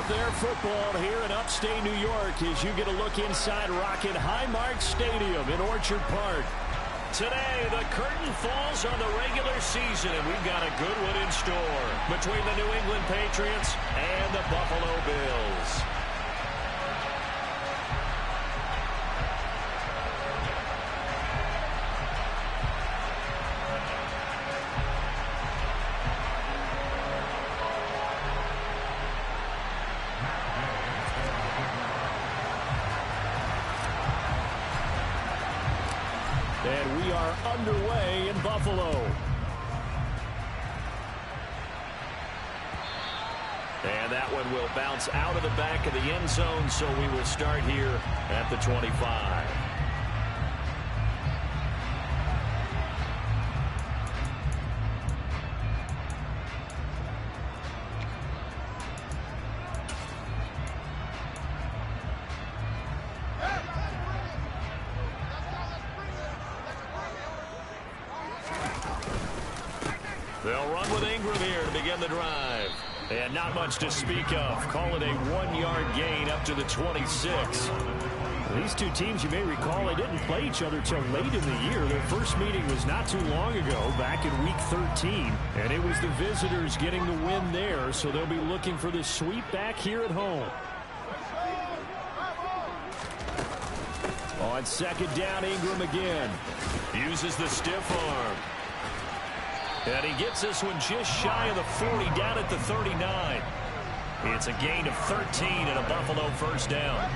of their football here in upstate New York as you get a look inside Rocket Highmark Stadium in Orchard Park. Today, the curtain falls on the regular season, and we've got a good one in store between the New England Patriots and the Buffalo Bills. And we are underway in Buffalo. And that one will bounce out of the back of the end zone, so we will start here at the 25. They'll run with Ingram here to begin the drive. And not much to speak of. Call it a 1-yard gain up to the 26. These two teams, you may recall, they didn't play each other till late in the year. Their first meeting was not too long ago, back in Week 13. And it was the visitors getting the win there, so they'll be looking for the sweep back here at home. On second down, Ingram again. Uses the stiff arm. And he gets this one just shy of the 40, down at the 39. It's a gain of 13 and a Buffalo first down.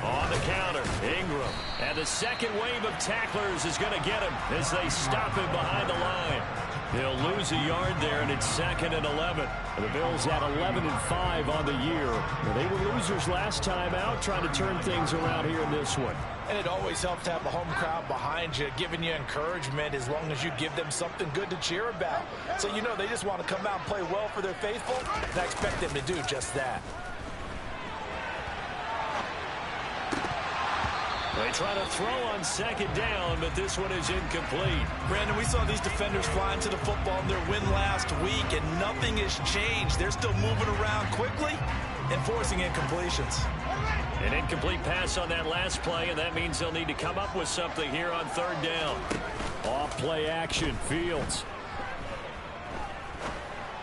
On the counter, Ingram. And the second wave of tacklers is going to get him as they stop him behind the line. They'll lose a yard there, and it's second and 11. The Bills at 11-5 on the year. They were losers last time out, trying to turn things around here in this one. And it always helps to have a home crowd behind you, giving you encouragement as long as you give them something good to cheer about. So you know they just want to come out and play well for their faithful, and I expect them to do just that. They try to throw on second down, but this one is incomplete. Brandon, we saw these defenders flying to the football in their win last week, and nothing has changed. They're still moving around quickly and forcing incompletions. An incomplete pass on that last play, and that means they'll need to come up with something here on third down. Off play action, Fields.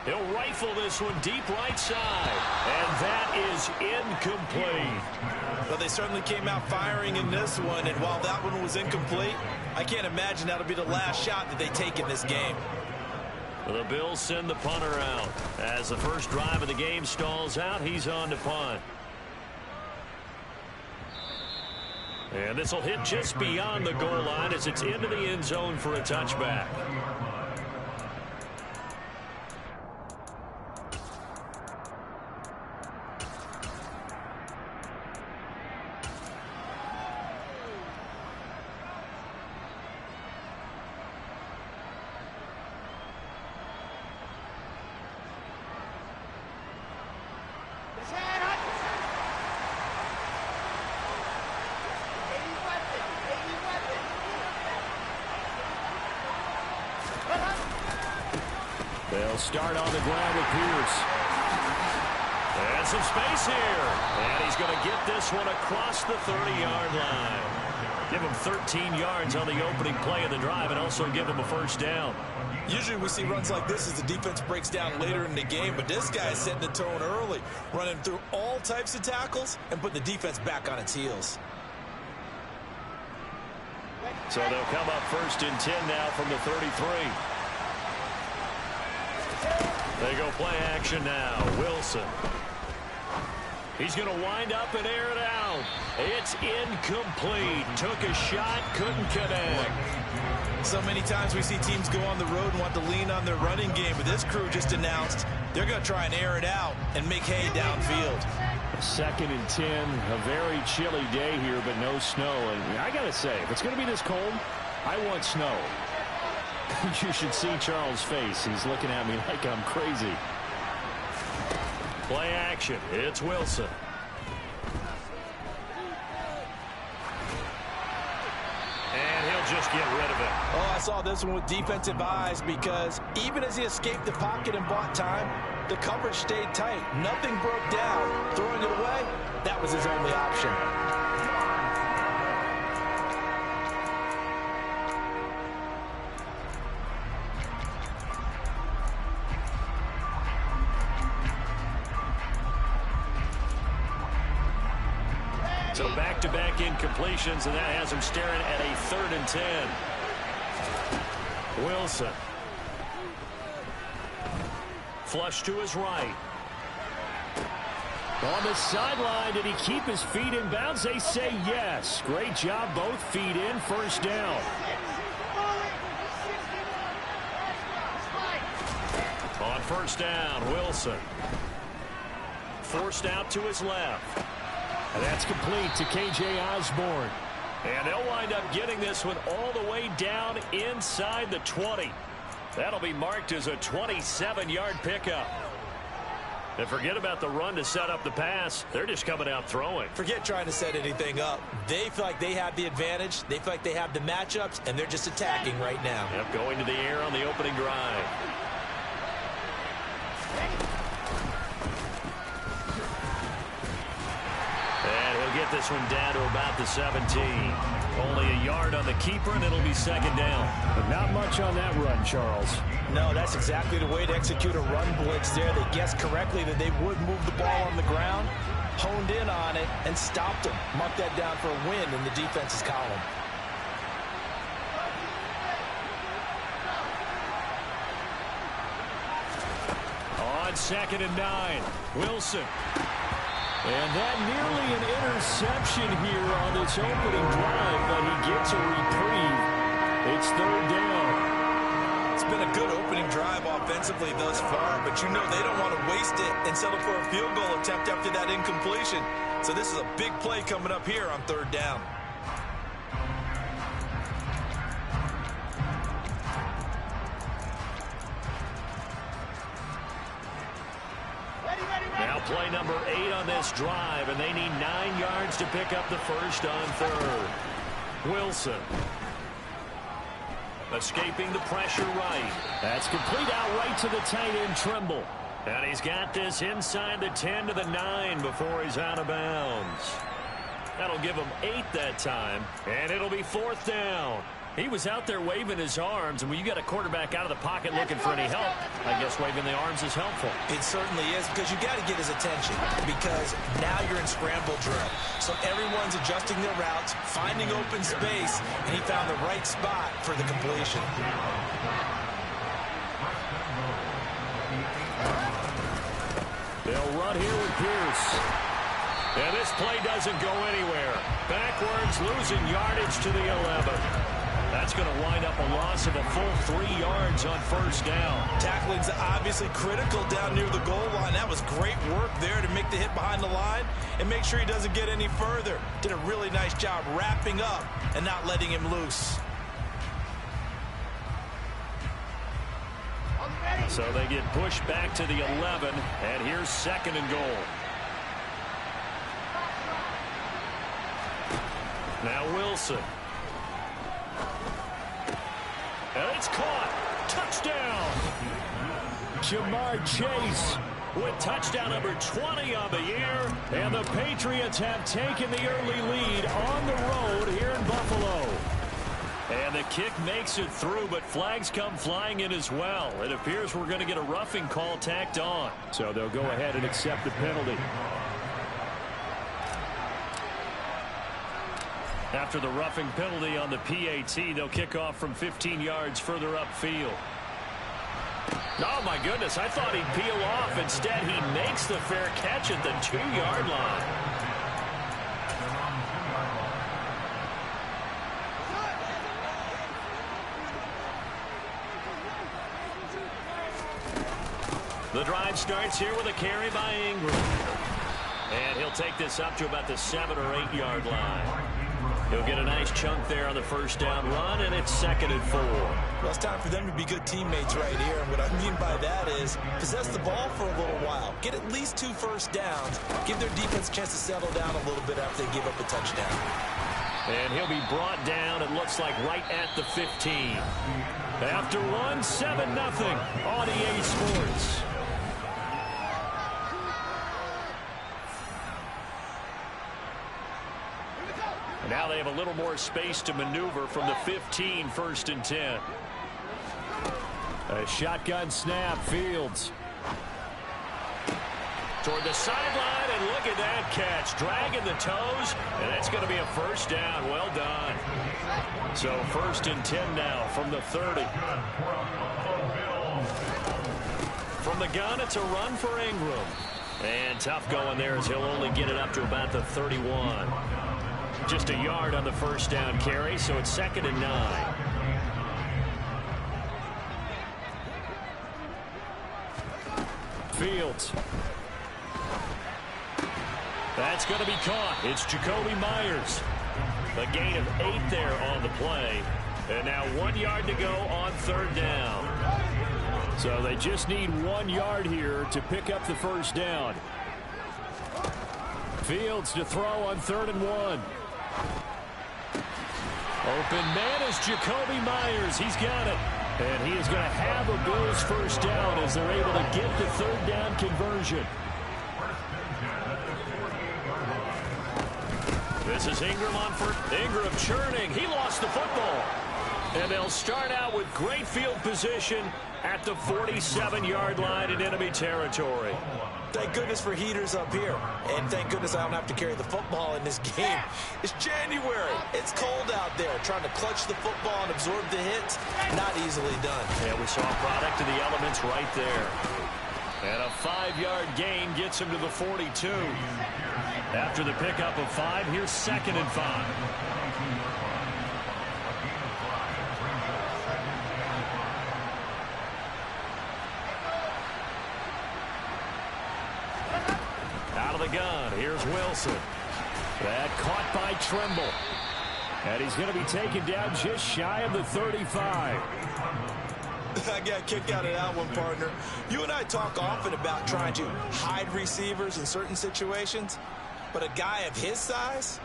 He'll rifle this one deep right side, and that is incomplete. Well, they certainly came out firing in this one, and while that one was incomplete, I can't imagine that'll be the last shot that they take in this game. The Bills send the punter out. As the first drive of the game stalls out, he's on to punt. And this will hit just beyond the goal line as it's into the end zone for a touchback. They'll start on the ground with Pierce. And some space here. And he's going to get this one across the 30-yard line. Give him 13 yards on the opening play of the drive and also give him a first down. Usually we see runs like this as the defense breaks down later in the game, but this guy's setting the tone early, running through all types of tackles and putting the defense back on its heels. So they'll come up first and 10 now from the 33. They go play action now. Wilson. He's going to wind up and air it out. It's incomplete. Took a shot, couldn't connect. So many times we see teams go on the road and want to lean on their running game, but this crew just announced they're going to try and air it out and make hay downfield. Second and 10, a very chilly day here, but no snow. And I got to say, if it's going to be this cold, I want snow. You should see Charles' face. He's looking at me like I'm crazy. Play action. It's Wilson. And he'll just get rid of it. Oh, I saw this one with defensive eyes because even as he escaped the pocket and bought time, the coverage stayed tight. Nothing broke down. Throwing it away, that was his only option. So back-to-back incompletions, and that has him staring at a 3rd and 10. Wilson. Flush to his right. On the sideline, did he keep his feet in bounds? They say yes. Great job, both feet in, first down. On first down, Wilson. Forced out to his left. And that's complete to K.J. Osborne. And they'll wind up getting this one all the way down inside the 20. That'll be marked as a 27-yard pickup. And forget about the run to set up the pass. They're just coming out throwing. Forget trying to set anything up. They feel like they have the advantage. They feel like they have the matchups, and they're just attacking right now. Yep, going to the air on the opening drive. And he'll get this one down to about the 17. Only a yard on the keeper, and it'll be 2nd down. But not much on that run, Charles. No, that's exactly the way to execute a run blitz there. They guessed correctly that they would move the ball on the ground, honed in on it, and stopped them. Mark that down for a win in the defense's column. On 2nd and 9, Wilson. And that nearly an interception here on this opening drive, but he gets a reprieve. It's 3rd down. It's been a good opening drive offensively thus far, but you know they don't want to waste it and settle for a field goal attempt after that incompletion. So this is a big play coming up here on 3rd down. Now play number 8 on this drive, and they need 9 yards to pick up the first on 3rd. Wilson. Escaping the pressure right. That's complete out right to the tight end, Trimble. And he's got this inside the 10 to the 9 before he's out of bounds. That'll give him 8 that time, and it'll be 4th down. He was out there waving his arms, and when you got a quarterback out of the pocket looking for any help, I guess waving the arms is helpful. It certainly is, because you got to get his attention, because now you're in scramble drill. So everyone's adjusting their routes, finding open space, and he found the right spot for the completion. They'll run here with Pierce. And this play doesn't go anywhere. Backwards, losing yardage to the 11. That's going to wind up a loss of a full 3 yards on first down. Tackling's obviously critical down near the goal line. That was great work there to make the hit behind the line and make sure he doesn't get any further. Did a really nice job wrapping up and not letting him loose. So they get pushed back to the 11, and here's 2nd and goal. Now Wilson. And it's caught. Touchdown. Jamar Chase with touchdown number 20 on the year. And the Patriots have taken the early lead on the road here in Buffalo. And the kick makes it through, but flags come flying in as well. It appears we're going to get a roughing call tacked on. So they'll go ahead and accept the penalty. After the roughing penalty on the PAT, they'll kick off from 15 yards further upfield. Oh, my goodness. I thought he'd peel off. Instead, he makes the fair catch at the 2-yard line. The drive starts here with a carry by Ingram. And he'll take this up to about the 7 or 8 yard line. He'll get a nice chunk there on the first down run, and it's 2nd and 4. Well, it's time for them to be good teammates right here. And what I mean by that is possess the ball for a little while. Get at least 2 first downs. Give their defense a chance to settle down a little bit after they give up a touchdown. And he'll be brought down, it looks like, right at the 15. After one, 7-0 on EA Sports. Now they have a little more space to maneuver from the 15, 1st and 10. A shotgun snap, Fields. Toward the sideline, and look at that catch. Dragging the toes, and that's going to be a 1st down. Well done. So 1st and 10 now from the 30. From the gun, it's a run for Ingram. And tough going there as he'll only get it up to about the 31. Just a yard on the 1st down carry, so it's 2nd and 9. Fields. That's going to be caught. It's Jacoby Myers. A gain of 8 there on the play. And now 1 yard to go on 3rd down. So they just need 1 yard here to pick up the 1st down. Fields to throw on 3rd and 1. Open man is Jacoby Myers. He's got it. And he is going to have a Bills 1st down as they're able to get the 3rd down conversion. This is Ingram on first. Ingram churning. He lost the football. And they'll start out with great field position at the 47-yard line in enemy territory. Thank goodness for heaters up here. And thank goodness I don't have to carry the football in this game. It's January. It's cold out there. Trying to clutch the football and absorb the hits, not easily done. Yeah, we saw a product of the elements right there. And a 5-yard gain gets him to the 42. After the pickup of 5, here's 2nd and 5. Out of the gun, here's Wilson. That caught by Trimble. And he's going to be taken down just shy of the 35. I got kicked out of that one, partner. You and I talk often about trying to hide receivers in certain situations. But a guy of his size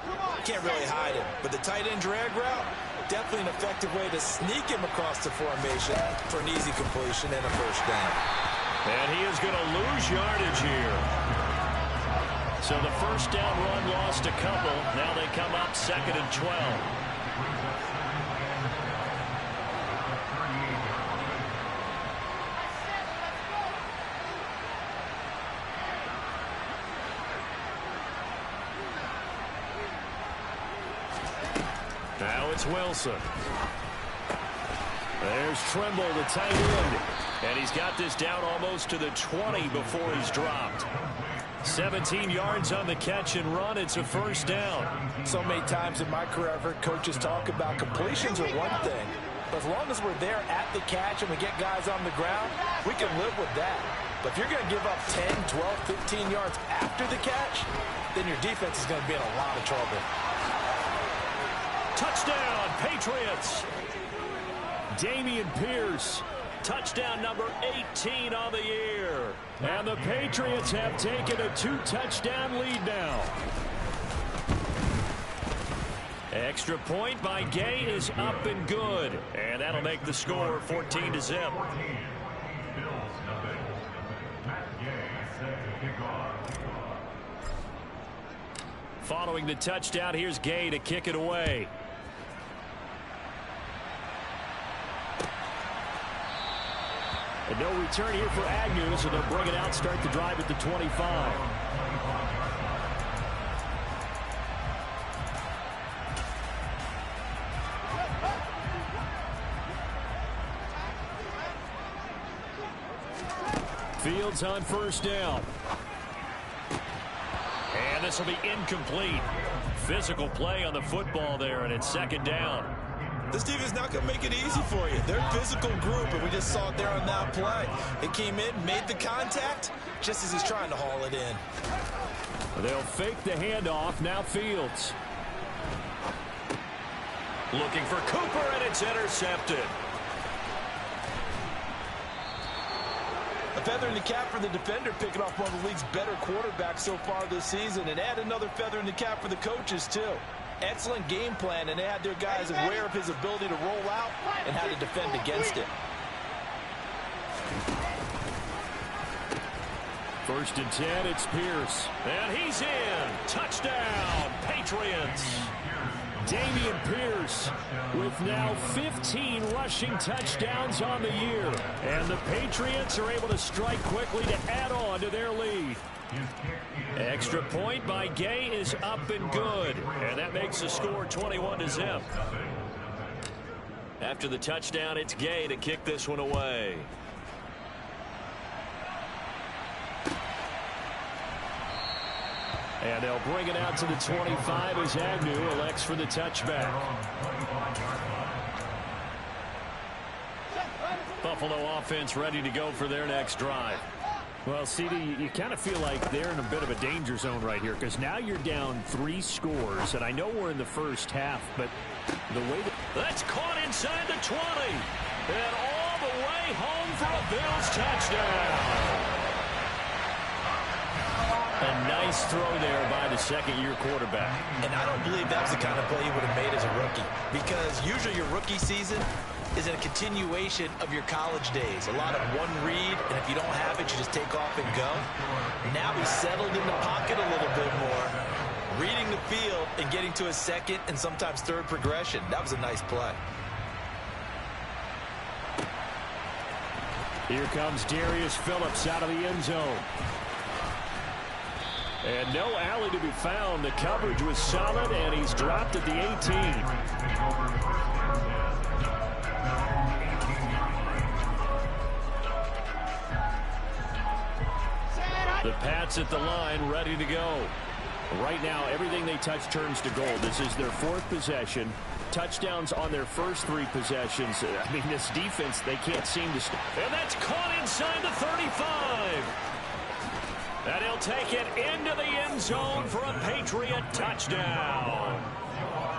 can't really hide him. But the tight end drag route, definitely an effective way to sneak him across the formation for an easy completion and a 1st down. And he is going to lose yardage here. So the 1st down run lost a couple. Now they come up 2nd and 12. Now it's Wilson. There's Trimble, the tight end. And he's got this down almost to the 20 before he's dropped. 17 yards on the catch and run. It's a 1st down. So many times in my career, I've heard coaches talk about completions are one thing. But as long as we're there at the catch and we get guys on the ground, we can live with that. But if you're going to give up 10, 12, 15 yards after the catch, then your defense is going to be in a lot of trouble. Touchdown, Patriots. Dameon Pierce. Touchdown number 18 on the year. And the Patriots have taken a 2-touchdown lead now. Extra point by Gay is up and good. And that'll make the score 14-0. Following the touchdown, here's Gay to kick it away. And no return here for Agnew, so they'll bring it out, start the drive at the 25. Fields on 1st down. And this will be incomplete. Physical play on the football there, and it's 2nd down. This team is not going to make it easy for you. They're a physical group, and we just saw it there on that play. It came in, made the contact, just as he's trying to haul it in. They'll fake the handoff. Now Fields. Looking for Cooper, and it's intercepted. A feather in the cap for the defender, picking off one of the league's better quarterbacks so far this season, and add another feather in the cap for the coaches, too. Excellent game plan, and they had their guys aware of his ability to roll out and how to defend against it. First and 10, it's Pierce. And he's in. Touchdown, Patriots. Dameon Pierce with now 15 rushing touchdowns on the year. And the Patriots are able to strike quickly to add on to their lead. Extra point by Gay is up and good. And that makes the score 21-0. After the touchdown, it's Gay to kick this one away. And they'll bring it out to the 25 as Agnew elects for the touchback. Buffalo offense ready to go for their next drive. Well, CD, you kind of feel like they're in a bit of a danger zone right here because now you're down 3 scores, and I know we're in the first half, but the way that's caught inside the 20, and all the way home for a Bills touchdown. A nice throw there by the second-year quarterback. And I don't believe that was the kind of play he would have made as a rookie, because usually your rookie season is a continuation of your college days. A lot of one read, and if you don't have it, you just take off and go. Now he's settled in the pocket a little bit more, reading the field and getting to a second and sometimes third progression. That was a nice play. Here comes Darius Phillips out of the end zone. And no alley to be found. The coverage was solid, and he's dropped at the 18. The Pats at the line, ready to go. Right now, everything they touch turns to gold. This is their 4th possession. Touchdowns on their first 3 possessions. I mean, this defense, they can't seem to stop. And that's caught inside the 35. And he'll take it into the end zone for a Patriot touchdown.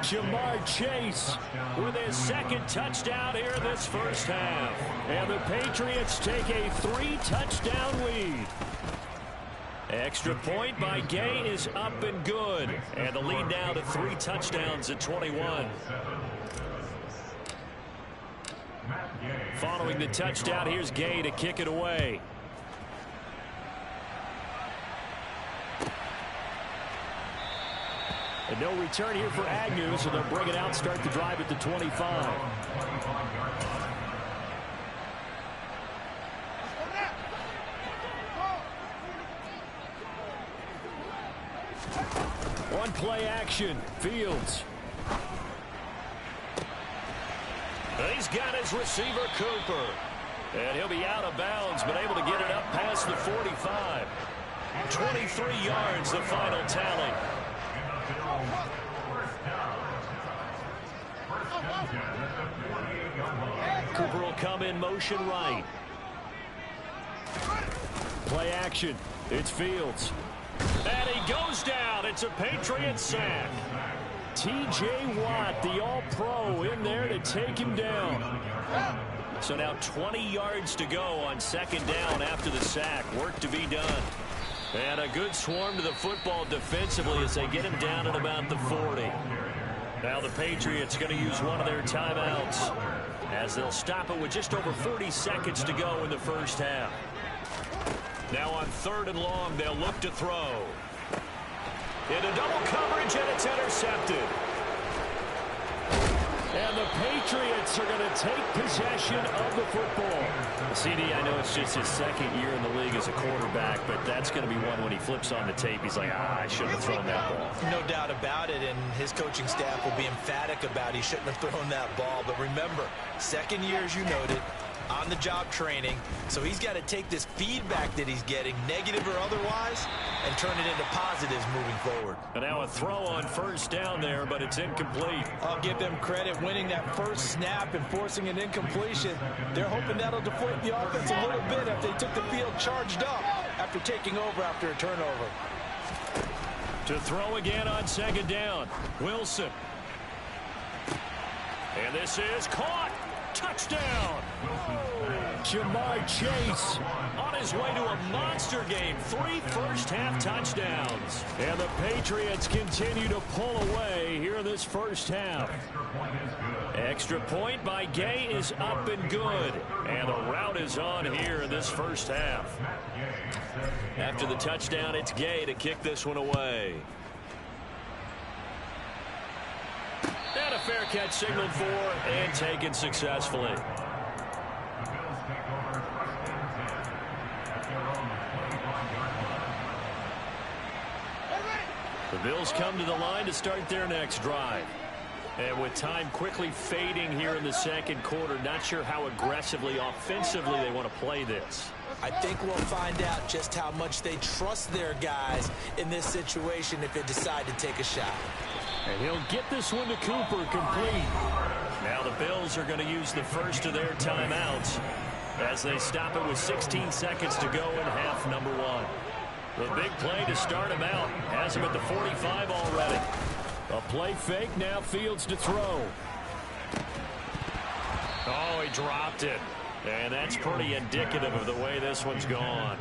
Jamar Chase with his 2nd touchdown here in this first half. And the Patriots take a 3-touchdown lead. Extra point by Gay is up and good. And the lead now to 3 touchdowns at 21. Following the touchdown, here's Gay to kick it away. And no return here for Agnew, so they'll bring it out, start the drive at the 25. One play action, Fields. He's got his receiver, Cooper. And he'll be out of bounds, but able to get it up past the 45. 23 yards, the final tally. Cooper will come in motion right. Play action. It's Fields. And he goes down. It's a Patriot sack. T.J. Watt, the All-Pro, in there to take him down. So now 20 yards to go on 2nd down after the sack. Work to be done. And a good swarm to the football defensively as they get him down at about the 40. Now the Patriots going to use one of their timeouts as they'll stop it with just over 40 seconds to go in the first half. Now on 3rd and long, they'll look to throw. Into double coverage, and it's intercepted. And the Patriots are going to take possession of the football. CD, I know it's just his 2nd year in the league as a quarterback, but that's going to be one when he flips on the tape. He's like, I shouldn't have thrown that ball. No doubt about it, and his coaching staff will be emphatic about he shouldn't have thrown that ball. But remember, 2nd year, as you noted, on-the-job training, so he's got to take this feedback that he's getting, negative or otherwise, and turn it into positives moving forward. And now a throw on 1st down there, but it's incomplete. I'll give them credit winning that first snap and forcing an incompletion. They're hoping that'll deflate the offense a little bit after they took the field charged up after taking over after a turnover. To throw again on 2nd down, Wilson. And this is caught. touchdown. Jamar Chase on his way to a monster game. 3 first-half touchdowns. And the Patriots continue to pull away here in this first half. Extra point by Gay is up and good. And the route is on here in this first half. After the touchdown, it's Gay to kick this one away. And a fair catch signaled for and taken successfully. The Bills come to the line to start their next drive. And with time quickly fading here in the second quarter, not sure how aggressively, offensively they want to play this. I think we'll find out just how much they trust their guys in this situation if they decide to take a shot. And he'll get this one to Cooper complete. Now the Bills are going to use the first of their timeouts as they stop it with 16 seconds to go in half number 1. The big play to start him out has him at the 45 already. A play fake, now Fields to throw. Oh, he dropped it. And that's pretty indicative of the way this one's gone.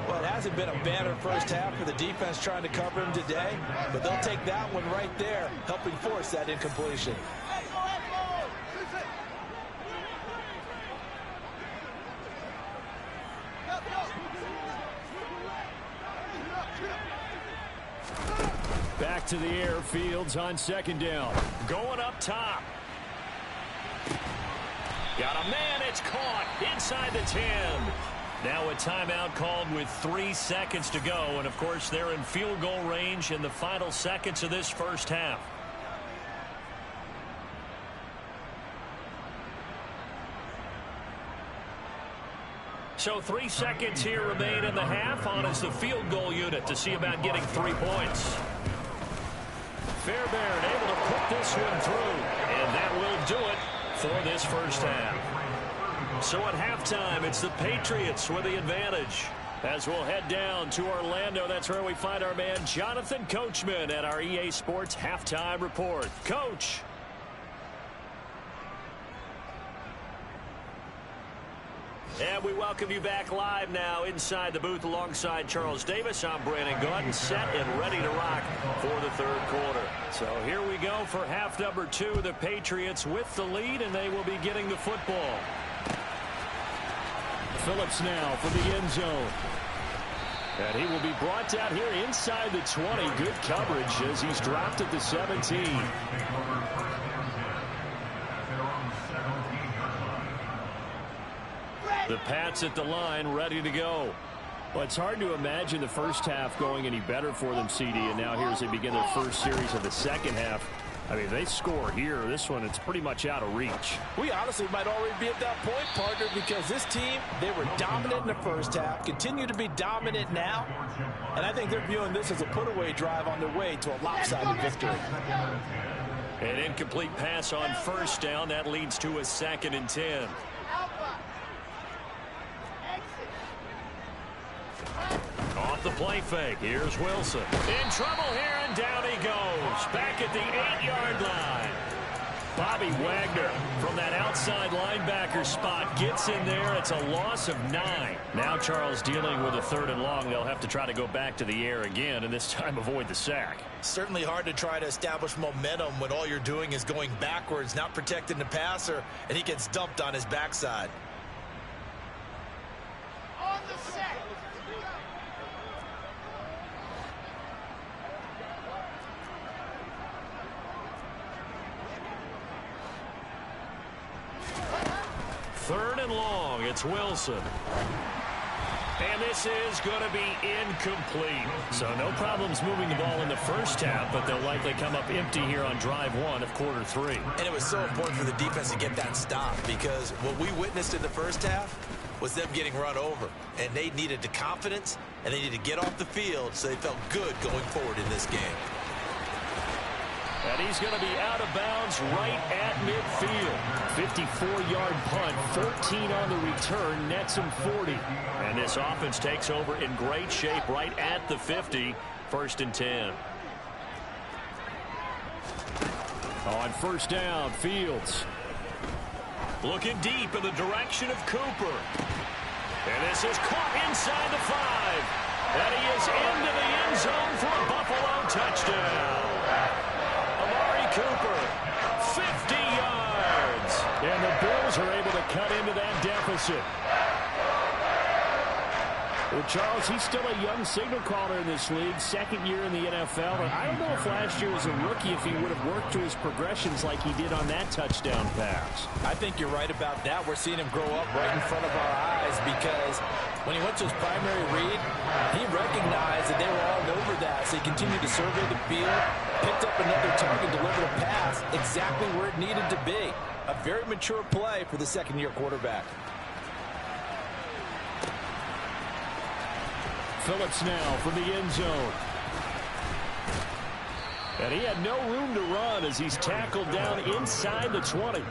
Well, it hasn't been a banner first half for the defense trying to cover him today, but they'll take that one right there, helping force that incompletion. Back to the air, Fields on second down. Going up top. Got a man, it's caught inside the 10. Now a timeout called with 3 seconds to go, and of course they're in field goal range in the final seconds of this first half. So 3 seconds here remain in the half. On is the field goal unit to see about getting 3 points. Fairbairn able to put this one through, and that will do it for this first half. So at halftime, it's the Patriots with the advantage. As we'll head down to Orlando, that's where we find our man Jonathan Coachman at our EA Sports Halftime Report. Coach. And we welcome you back live now inside the booth alongside Charles Davis. I'm Brandon Gaudin, set and ready to rock for the third quarter. So here we go for half number 2. The Patriots with the lead, and they will be getting the football. Phillips now for the end zone. And he will be brought down here inside the 20. Good coverage as he's dropped at the 17. The Pats at the line, ready to go. Well, it's hard to imagine the first half going any better for them, CD, and now here as they begin their first series of the second half. I mean, they score here. This one, it's pretty much out of reach. We honestly might already be at that point, partner, because this team, they were dominant in the first half, continue to be dominant now, and I think they're viewing this as a put-away drive on their way to a lopsided victory. An incomplete pass on first down. That leads to a 2nd and 10. Off the play fake. Here's Wilson. In trouble here, and down he goes. Back at the 8-yard line. Bobby Wagner from that outside linebacker spot gets in there. It's a loss of 9. Now Charles dealing with a 3rd and long. They'll have to try to go back to the air again, and this time avoid the sack. Certainly hard to try to establish momentum when all you're doing is going backwards, not protecting the passer, and he gets dumped on his backside. On the sack. Third and long, it's Wilson. And this is going to be incomplete. So no problems moving the ball in the first half, but they'll likely come up empty here on drive 1 of quarter 3. And it was so important for the defense to get that stop, because what we witnessed in the first half was them getting run over. And they needed the confidence, and they needed to get off the field so they felt good going forward in this game. And he's going to be out of bounds right at midfield. 54-yard punt, 14 on the return, nets him 40. And this offense takes over in great shape right at the 50, 1st and 10. On first down, Fields. Looking deep in the direction of Cooper. And this is caught inside the 5. And he is into the end zone for a Buffalo touchdown. Amari Cooper, 50 yards. And the Bills are able to cut into that deficit. Well, Charles, he's still a young signal caller in this league, second year in the NFL. And I don't know if last year as a rookie if he would have worked through his progressions like he did on that touchdown pass. I think you're right about that. We're seeing him grow up right in front of our eyes because when he went to his primary read, he recognized that they were all over that. So he continued to survey the field, picked up another target, delivered a pass exactly where it needed to be. A very mature play for the second-year quarterback. Phillips now from the end zone. And he had no room to run as he's tackled down inside the 20.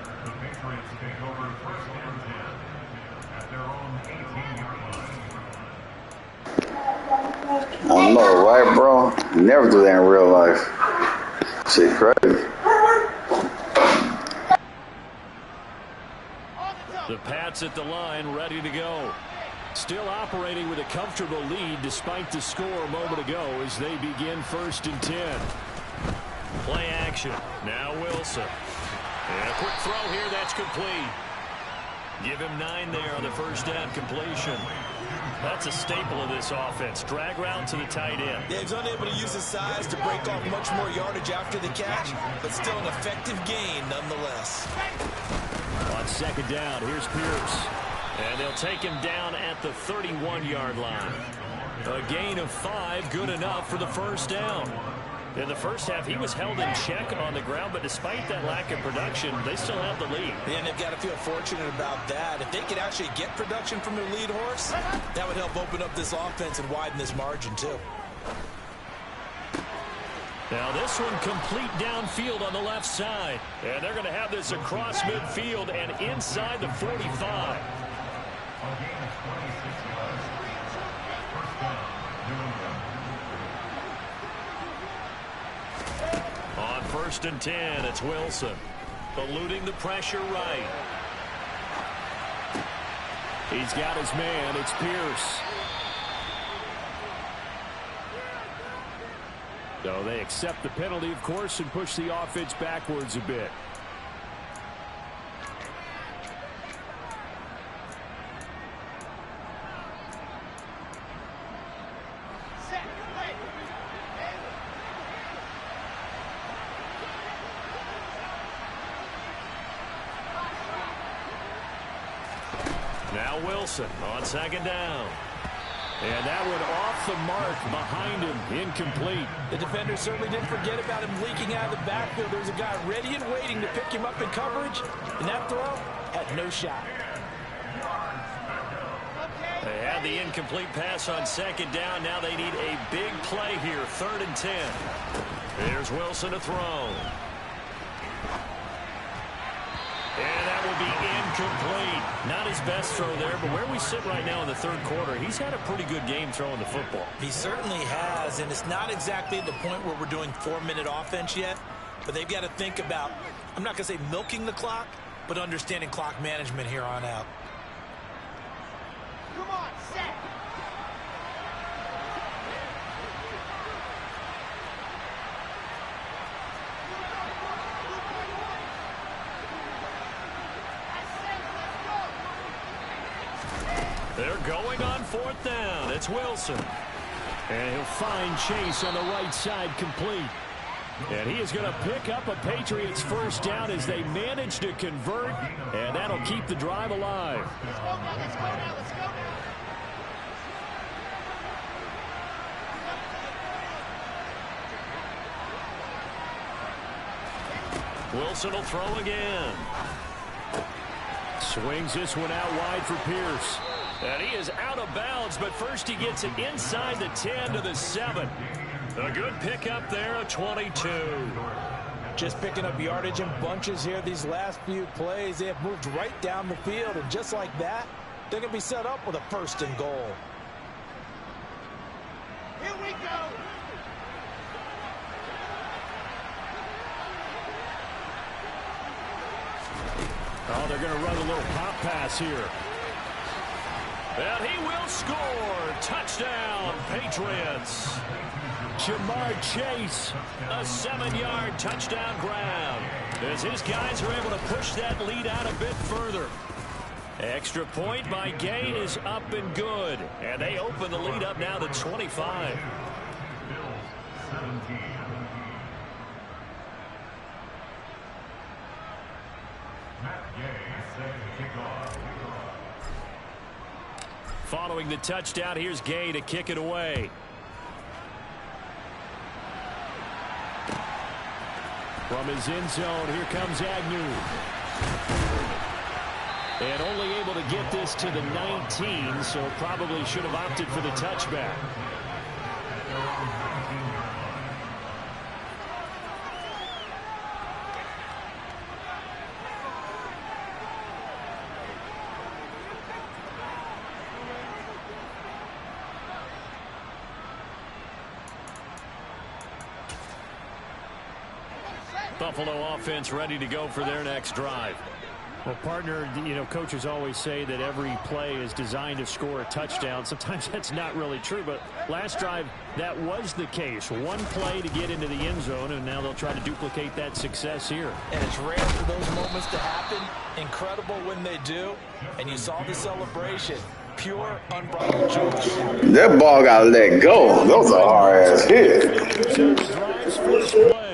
I know, right, bro? Never do that in real life. Shit crazy. The Pats at the line, ready to go. Still operating with a comfortable lead despite the score a moment ago as they begin 1st and 10. Play action. Now Wilson. And a quick throw here. That's complete. Give him 9 there on the first down completion. That's a staple of this offense. Drag route to the tight end. Yeah, he's unable to use his size to break off much more yardage after the catch, but still an effective gain nonetheless. On second down, here's Pierce. And they'll take him down at the 31-yard line. A gain of 5, good enough for the first down. In the first half, he was held in check on the ground, but despite that lack of production, they still have the lead. And they've got to feel fortunate about that. If they could actually get production from their lead horse, that would help open up this offense and widen this margin, too. Now this one complete downfield on the left side. And they're going to have this across midfield and inside the 45. On 1st and 10, it's Wilson. Eluding the pressure right. He's got his man. It's Pierce. So they accept the penalty, of course, and push the offense backwards a bit. Now Wilson on second down. And that one off the mark behind him, incomplete. The defender certainly didn't forget about him leaking out of the backfield. There's a guy ready and waiting to pick him up in coverage, and that throw had no shot. They had the incomplete pass on second down. Now they need a big play here, 3rd and 10. Here's Wilson to throw. And that will be incomplete. Not his best throw there, but where we sit right now in the 3rd quarter, he's had a pretty good game throwing the football. He certainly has, and it's not exactly at the point where we're doing 4-minute offense yet, but they've got to think about, I'm not going to say milking the clock, but understanding clock management here on out. Come on, set. They're going on 4th down. It's Wilson. And he'll find Chase on the right side complete. And he is going to pick up a Patriots first down as they manage to convert, and that'll keep the drive alive. Let's go now, let's go now, let's go now. Wilson will throw again. Swings this one out wide for Pierce. And he is out of bounds, but first he gets it inside the 10 to the 7. A good pickup there, a 22. Just picking up yardage in bunches here these last few plays. They have moved right down the field, and just like that, they're going to be set up with a 1st and goal. Here we go. Oh, they're going to run a little pop pass here. And he will score. Touchdown, Patriots. Jamar Chase. A 7-yard touchdown grab as his guys are able to push that lead out a bit further. Extra point by Gain is up and good. And they open the lead up now to 25. Following the touchdown, here's Gay to kick it away. From his end zone, here comes Agnew. And only able to get this to the 19, so probably should have opted for the touchback. Buffalo offense ready to go for their next drive. Well, partner, you know, coaches always say that every play is designed to score a touchdown. Sometimes that's not really true, but last drive, that was the case. One play to get into the end zone, and now they'll try to duplicate that success here. And it's rare for those moments to happen. Incredible when they do. And you saw the celebration. Pure, unbridled joy. That ball got let go. That was a hard-ass hit. Drive's first play.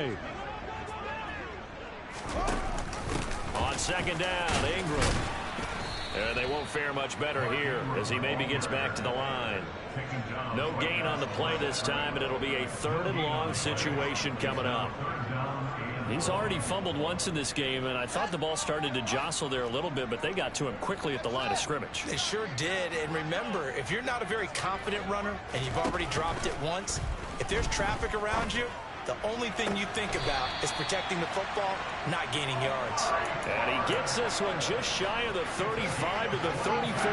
On second down, Ingram. And they won't fare much better here as he maybe gets back to the line. No gain on the play this time, and it'll be a 3rd and long situation coming up. He's already fumbled once in this game, and I thought the ball started to jostle there a little bit, but they got to him quickly at the line of scrimmage. They sure did. And remember, if you're not a very confident runner and you've already dropped it once, if there's traffic around you, the only thing you think about is protecting the football, not gaining yards. And he gets this one just shy of the 35 to the 34.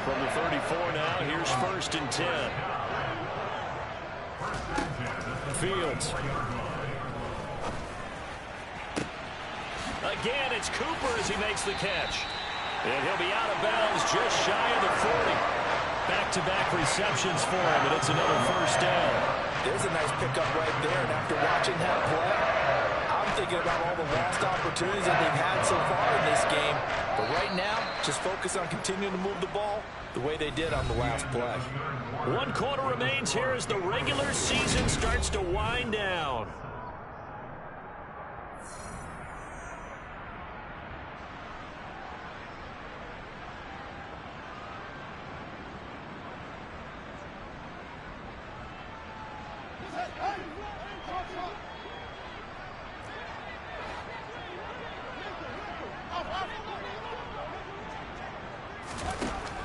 From the 34 now, here's 1st and 10. Fields. Again, it's Cooper as he makes the catch. And he'll be out of bounds just shy of the 40. Back-to-back receptions for him, and it's another 1st down. There's a nice pickup right there, and after watching that play, I'm thinking about all the lost opportunities that they've had so far in this game. But right now, just focus on continuing to move the ball the way they did on the last play. 1 quarter remains here as the regular season starts to wind down.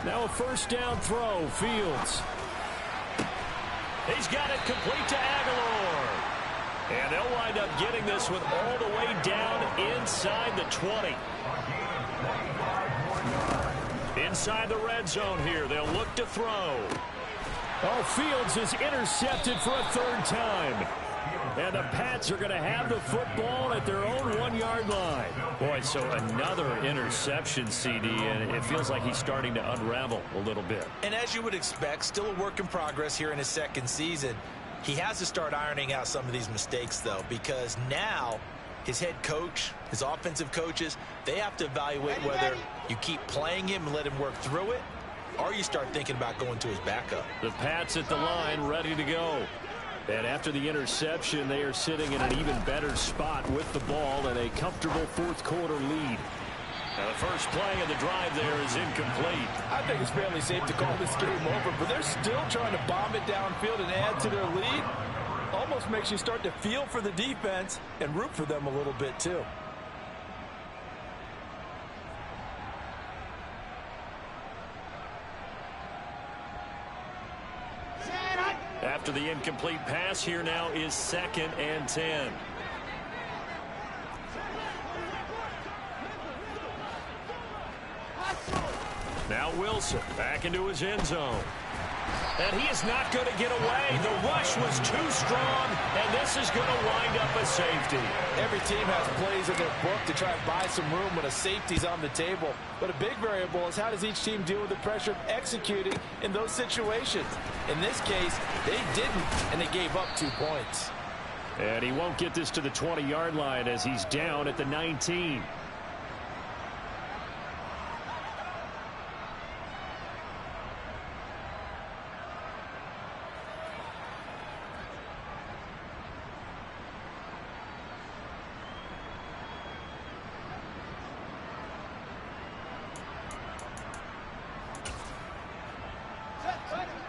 Now a 1st down throw, Fields. He's got it complete to Aguilar. And they'll wind up getting this one all the way down inside the 20. Inside the red zone here, they'll look to throw. Oh, Fields is intercepted for a 3rd time. And the Pats are going to have the football at their own 1-yard line. Boy, so another interception, CD, and it feels like he's starting to unravel a little bit. And as you would expect, still a work in progress here in his 2nd season. He has to start ironing out some of these mistakes, though, because now his head coach, his offensive coaches, they have to evaluate whether you keep playing him and let him work through it, or you start thinking about going to his backup. The Pats at the line ready to go. And after the interception, they are sitting in an even better spot with the ball and a comfortable 4th quarter lead. Now the first play of the drive there is incomplete. I think it's fairly safe to call this game over, but they're still trying to bomb it downfield and add to their lead. Almost makes you start to feel for the defense and root for them a little bit too. After the incomplete pass, here now is 2nd and 10. Now Wilson back into his end zone. And he is not going to get away. The rush was too strong, and this is going to wind up a safety. Every team has plays in their book to try and buy some room when a safety's on the table. But a big variable is how does each team deal with the pressure of executing in those situations. In this case, they didn't, and they gave up 2 points. And he won't get this to the 20-yard line as he's down at the 19.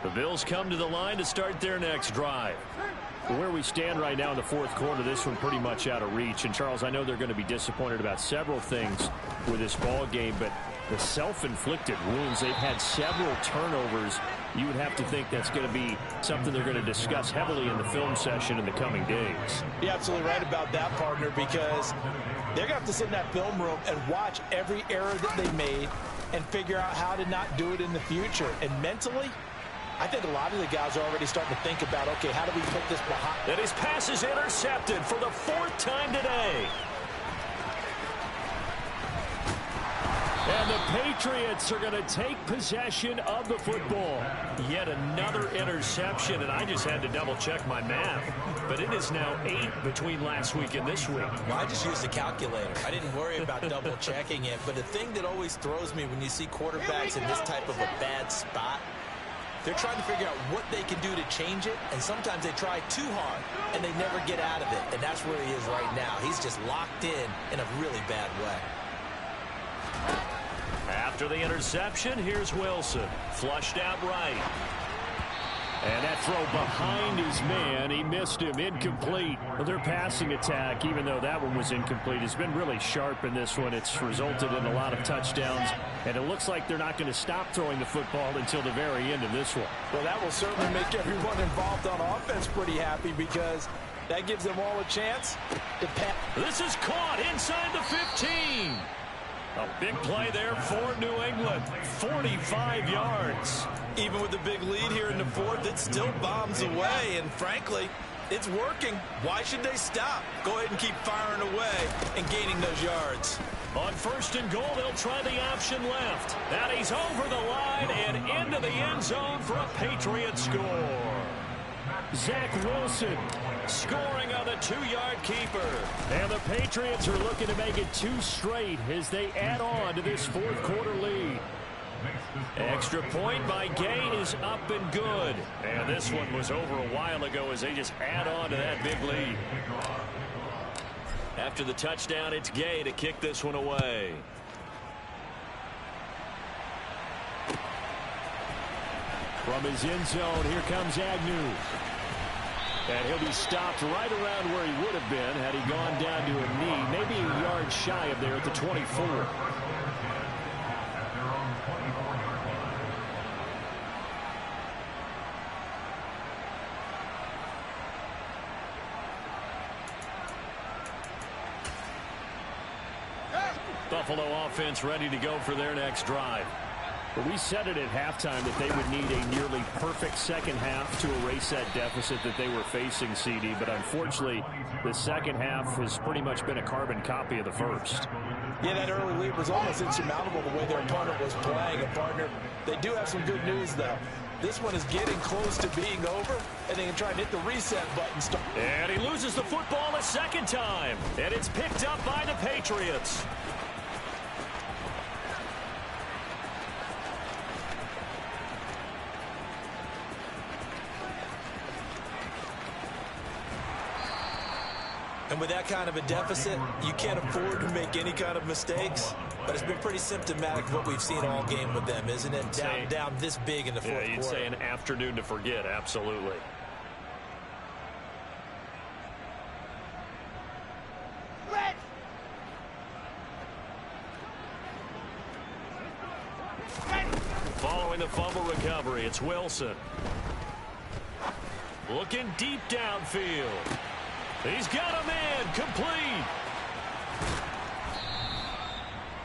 The Bills come to the line to start their next drive. Where we stand right now in the fourth quarter, this one pretty much out of reach. And, Charles, I know they're going to be disappointed about several things with this ball game, but the self-inflicted wounds, they've had several turnovers. You would have to think that's going to be something they're going to discuss heavily in the film session in the coming days. You're absolutely right about that, partner, because they're going to have to sit in that film room and watch every error that they made and figure out how to not do it in the future. And mentally, I think a lot of the guys are already starting to think about, okay, how do we put this behind? And his pass is intercepted for the 4th time today. And the Patriots are going to take possession of the football. Yet another interception, and I just had to double-check my math. But it is now 8 between last week and this week. Well, I just used a calculator. I didn't worry about double-checking it. But the thing that always throws me when you see quarterbacks in this type of a bad spot, they're trying to figure out what they can do to change it, and sometimes they try too hard, and they never get out of it. And that's where he is right now. He's just locked in a really bad way. After the interception, here's Wilson. Flushed out right. And that throw behind his man, he missed him, incomplete. Well, their passing attack, even though that one was incomplete, has been really sharp in this one. It's resulted in a lot of touchdowns, and it looks like they're not going to stop throwing the football until the very end of this one. Well, that will certainly make everyone involved on offense pretty happy because that gives them all a chance to pass. This is caught inside the 15. A big play there for New England. 45 yards. Even with the big lead here in the fourth, it still bombs away. And frankly, it's working. Why should they stop? Go ahead and keep firing away and gaining those yards. On 1st and goal, they'll try the option left. And he's over the line and into the end zone for a Patriot score. Zach Wilson scoring on the 2-yard keeper. And the Patriots are looking to make it 2 straight as they add on to this fourth quarter lead. Extra point by Gay is up and good. And this one was over a while ago as they just add on to that big lead. After the touchdown, it's Gay to kick this one away. From his end zone, here comes Agnew. And he'll be stopped right around where he would have been had he gone down to a knee, maybe a yard shy of there at the 24. Buffalo offense ready to go for their next drive. But we said it at halftime that they would need a nearly perfect second half to erase that deficit that they were facing, CD. But unfortunately, the second half has pretty much been a carbon copy of the first. Yeah, that early lead was almost insurmountable the way their opponent was playing. And, partner, they do have some good news, though. This one is getting close to being over, and they can try and hit the reset button. And he loses the football a second time. And it's picked up by the Patriots. And with that kind of a deficit, you can't afford to make any kind of mistakes. But it's been pretty symptomatic of what we've seen all game with them, isn't it? Down this big in the fourth quarter. You'd say an afternoon to forget, absolutely. Red. Following the fumble recovery, it's Wilson. Looking deep downfield. He's got a man complete.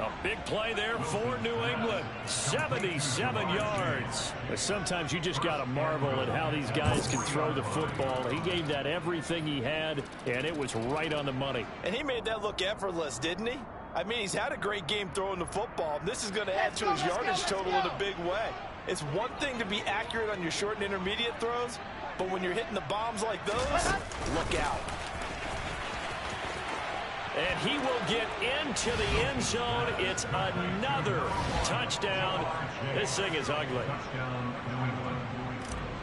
A big play there for New England. 77 yards. But sometimes you just got to marvel at how these guys can throw the football. He gave that everything he had, and it was right on the money. And he made that look effortless, didn't he? I mean, he's had a great game throwing the football. This is going to add to his yardage total in a big way. It's one thing to be accurate on your short and intermediate throws, but when you're hitting the bombs like those, look out. And he will get into the end zone. It's another touchdown. This thing is ugly.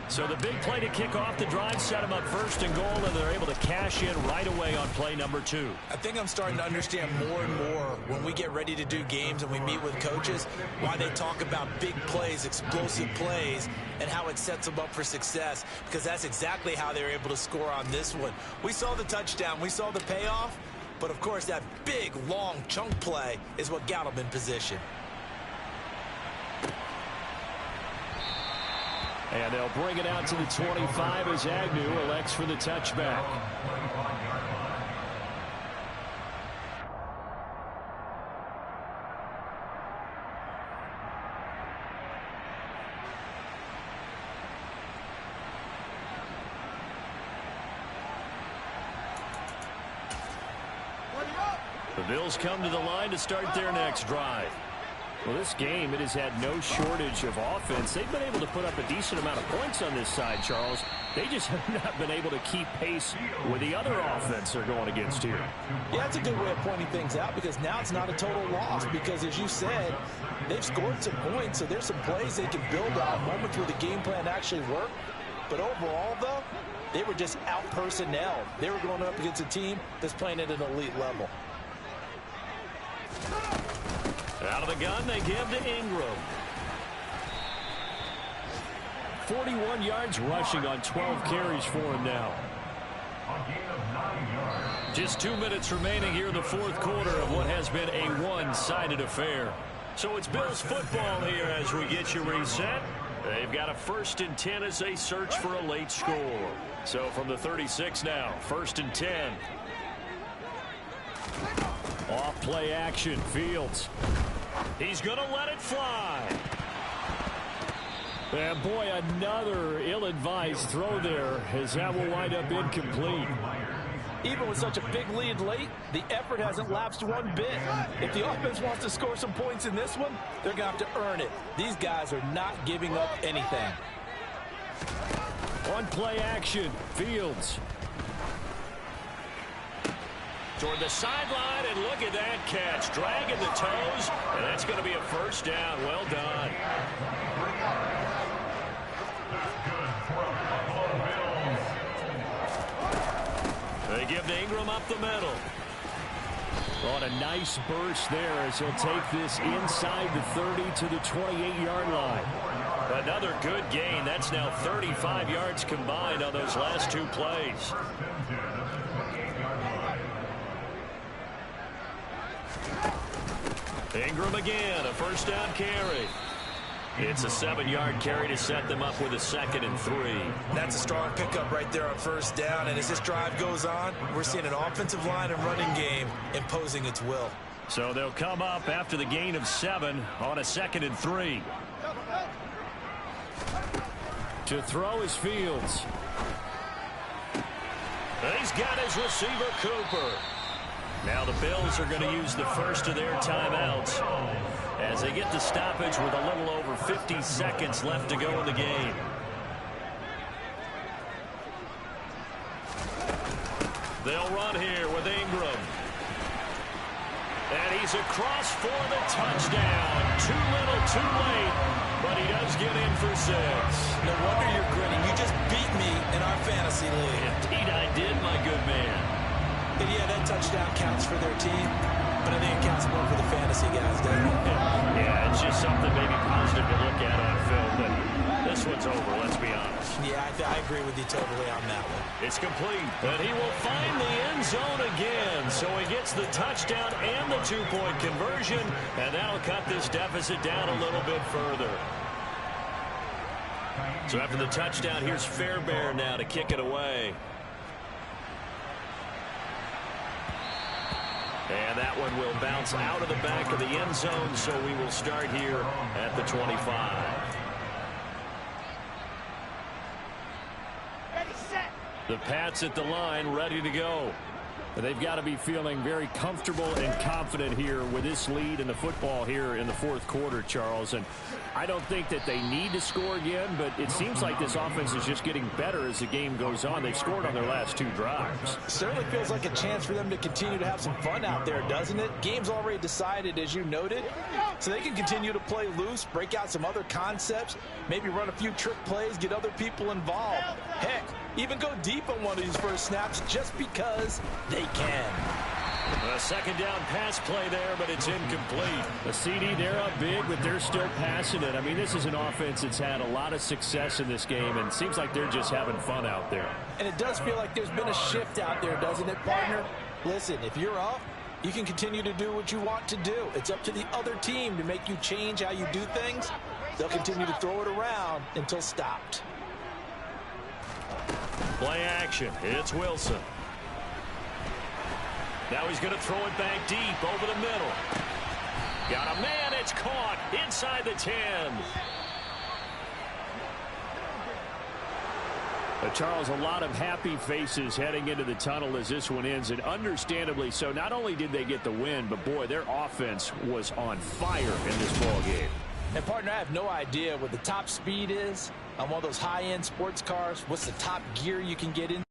So the big play to kick off the drive set him up first and goal, and they're able to cash in right away on play number 2. I think I'm starting to understand more and more when we get ready to do games and we meet with coaches why they talk about big plays, explosive plays, and how it sets them up for success, because that's exactly how they were able to score on this one. We saw the touchdown. We saw the payoff. But, of course, that big, long chunk play is what got him in position. And they'll bring it out to the 25 as Agnew elects for the touchback. The Bills come to the line to start their next drive. Well, this game, it has had no shortage of offense. They've been able to put up a decent amount of points on this side, Charles. They just have not been able to keep pace with the other offense they're going against here. Yeah, that's a good way of pointing things out, because now it's not a total loss, because as you said, they've scored some points, so there's some plays they can build on, moments where the game plan actually worked. But overall, though, they were just out-personnel. They were going up against a team that's playing at an elite level. Out of the gun, they give to Ingram. 41 yards rushing on 12 carries for him now. Just 2 minutes remaining here in the fourth quarter of what has been a one-sided affair. So it's Bills football here as we get you reset. They've got a 1st and 10 as they search for a late score. So from the 36 now, 1st and 10. Off play action, Fields. He's going to let it fly. And boy, another ill-advised throw there, as that will wind up incomplete. Even with such a big lead late, the effort hasn't lapsed one bit. If the offense wants to score some points in this one, they're going to have to earn it. These guys are not giving up anything. On play action, Fields. Toward the sideline, and look at that catch. Dragging the toes, and that's going to be a first down. Well done. They give to Ingram up the middle. On a nice burst there as he'll take this inside the 30 to the 28-yard line. Another good gain. That's now 35 yards combined on those last 2 plays. Ingram again, a first down carry. It's a 7-yard carry to set them up with a 2nd and 3. That's a strong pickup right there on first down. And as this drive goes on, we're seeing an offensive line and running game imposing its will. So they'll come up after the gain of 7 on a 2nd and 3. To throw is Fields. And he's got his receiver, Cooper. Now the Bills are going to use the first of their timeouts as they get the stoppage with a little over 50 seconds left to go in the game. They'll run here with Ingram. And he's across for the touchdown. Too little, too late, but he does get in for 6. No wonder you're grinning. You just beat me in our fantasy league. Indeed I did, my good man. And yeah, that touchdown counts for their team, but I think it counts more for the fantasy guys, doesn't it? Yeah, it's just something maybe positive to look at on film, but this one's over, let's be honest. Yeah, I agree with you totally on that one. It's complete, and he will find the end zone again, so he gets the touchdown and the 2-point conversion, and that'll cut this deficit down a little bit further. So after the touchdown, here's Fairbairn now to kick it away. And that one will bounce out of the back of the end zone, so we will start here at the 25. Ready, set. The Pats at the line, ready to go. They've got to be feeling very comfortable and confident here with this lead in the football here in the fourth quarter, Charles. And I don't think that they need to score again, but it seems like this offense is just getting better as the game goes on. They've scored on their last 2 drives. Certainly feels like a chance for them to continue to have some fun out there, doesn't it? Game's already decided, as you noted, so they can continue to play loose, break out some other concepts, maybe run a few trick plays, get other people involved. Heck, even go deep on one of these first snaps just because they can. A second down pass play there, but it's incomplete. The CD, they're up big, but they're still passing it. I mean, this is an offense that's had a lot of success in this game, and it seems like they're just having fun out there. And it does feel like there's been a shift out there, doesn't it, partner? Listen, if you're up, you can continue to do what you want to do. It's up to the other team to make you change how you do things. They'll continue to throw it around until stopped. Play action. It's Wilson. Now he's going to throw it back deep over the middle. Got a man. It's caught inside the 10. Charles, a lot of happy faces heading into the tunnel as this one ends, and understandably so. Not only did they get the win, but boy, their offense was on fire in this ball game. And partner, I have no idea what the top speed is on one of those high-end sports cars. What's the top gear you can get in?